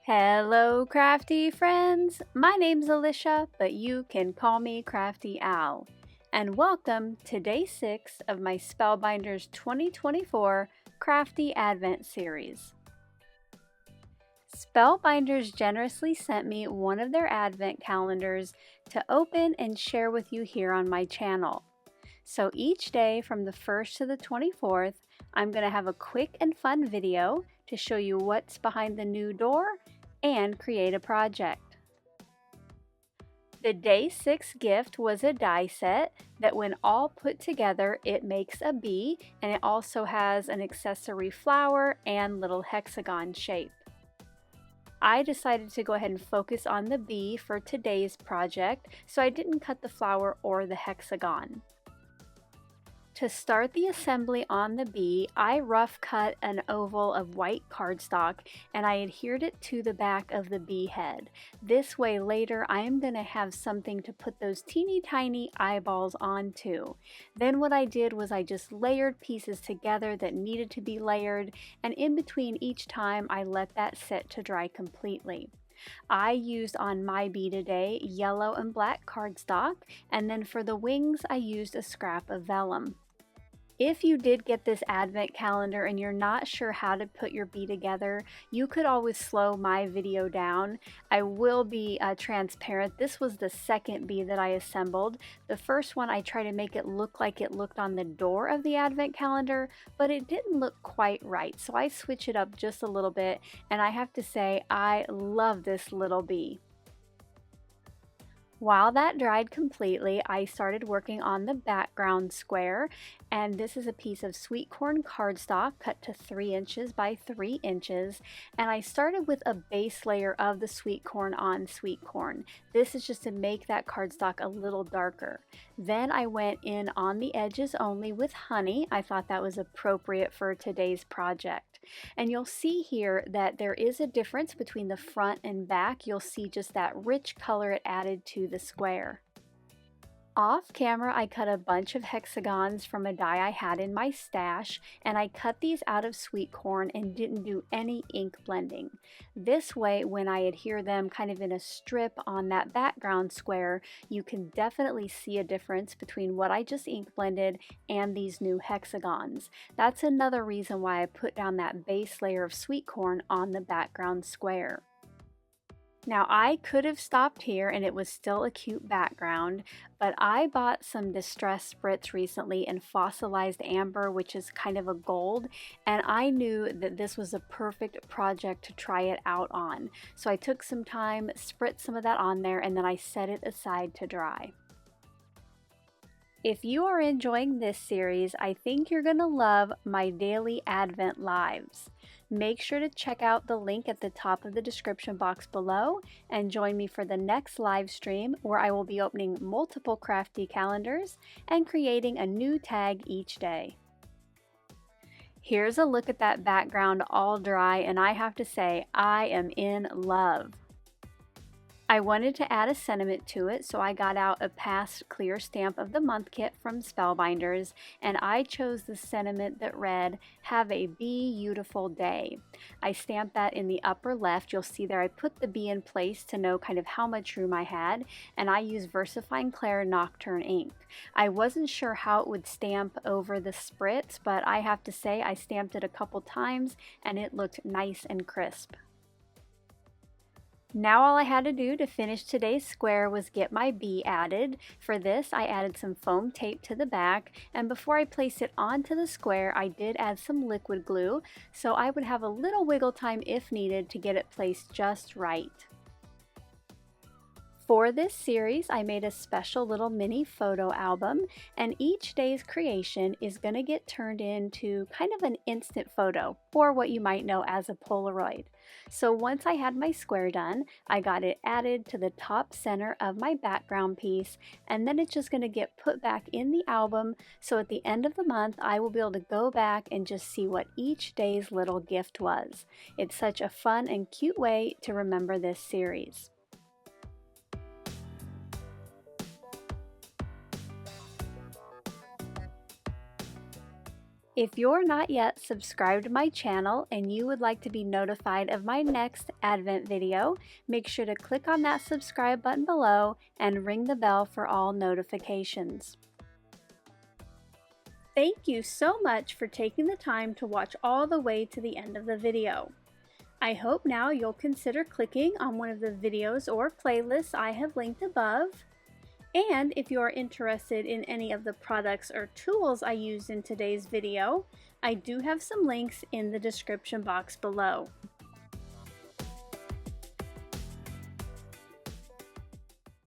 Hello, crafty friends! My name's Alicia, but you can call me Crafty Al. And welcome to day 6 of my Spellbinders 2024 Crafty Advent series. Spellbinders generously sent me one of their advent calendars to open and share with you here on my channel. So each day from the 1st to the 24th, I'm going to have a quick and fun video to show you what's behind the new door and create a project. The day 6 gift was a die set that when all put together it makes a bee, and it also has an accessory flower and little hexagon shape. I decided to go ahead and focus on the bee for today's project, so I didn't cut the flower or the hexagon. To start the assembly on the bee, I rough cut an oval of white cardstock and I adhered it to the back of the bee head. This way later I am going to have something to put those teeny tiny eyeballs onto. Then what I did was I just layered pieces together that needed to be layered, and in between each time I let that set to dry completely. I used on my bee today yellow and black cardstock, and then for the wings I used a scrap of vellum. If you did get this advent calendar and you're not sure how to put your bee together, you could always slow my video down. I will be transparent. This was the second bee that I assembled. The first one I tried to make it look like it looked on the door of the advent calendar, but it didn't look quite right. So I switched it up just a little bit, and I have to say I love this little bee. While that dried completely, I started working on the background square, and this is a piece of sweet corn cardstock cut to 3 inches by 3 inches, and I started with a base layer of the sweet corn on sweet corn. This is just to make that cardstock a little darker. Then I went in on the edges only with honey. I thought that was appropriate for today's project. And you'll see here that there is a difference between the front and back. You'll see just that rich color it added to the square. Off camera, I cut a bunch of hexagons from a die I had in my stash, and I cut these out of sweet corn and didn't do any ink blending. This way, when I adhere them kind of in a strip on that background square, you can definitely see a difference between what I just ink blended and these new hexagons. That's another reason why I put down that base layer of sweet corn on the background square. Now I could have stopped here and it was still a cute background, but I bought some distressed Spritz recently in Fossilized Amber, which is kind of a gold, and I knew that this was a perfect project to try it out on. So I took some time, spritzed some of that on there, and then I set it aside to dry. If you are enjoying this series, I think you're going to love my daily Advent lives. Make sure to check out the link at the top of the description box below and join me for the next live stream where I will be opening multiple crafty calendars and creating a new tag each day. Here's a look at that background all dry, and I have to say I am in love. I wanted to add a sentiment to it, so I got out a past clear stamp of the month kit from Spellbinders, and I chose the sentiment that read, "Have a beautiful day." I stamped that in the upper left. You'll see there I put the bee in place to know kind of how much room I had, and I used Versafine Clair Nocturne ink. I wasn't sure how it would stamp over the Spritz, but I have to say I stamped it a couple times and it looked nice and crisp. Now all I had to do to finish today's square was get my bee added. For this, I added some foam tape to the back, and before I placed it onto the square, I did add some liquid glue, so I would have a little wiggle time if needed to get it placed just right. For this series, I made a special little mini photo album, and each day's creation is going to get turned into kind of an instant photo, or what you might know as a Polaroid. So once I had my square done, I got it added to the top center of my background piece, and then it's just going to get put back in the album, so at the end of the month I will be able to go back and just see what each day's little gift was. It's such a fun and cute way to remember this series. If you're not yet subscribed to my channel and you would like to be notified of my next Advent video, make sure to click on that subscribe button below and ring the bell for all notifications. Thank you so much for taking the time to watch all the way to the end of the video. I hope now you'll consider clicking on one of the videos or playlists I have linked above. And if you are interested in any of the products or tools I used in today's video, I do have some links in the description box below.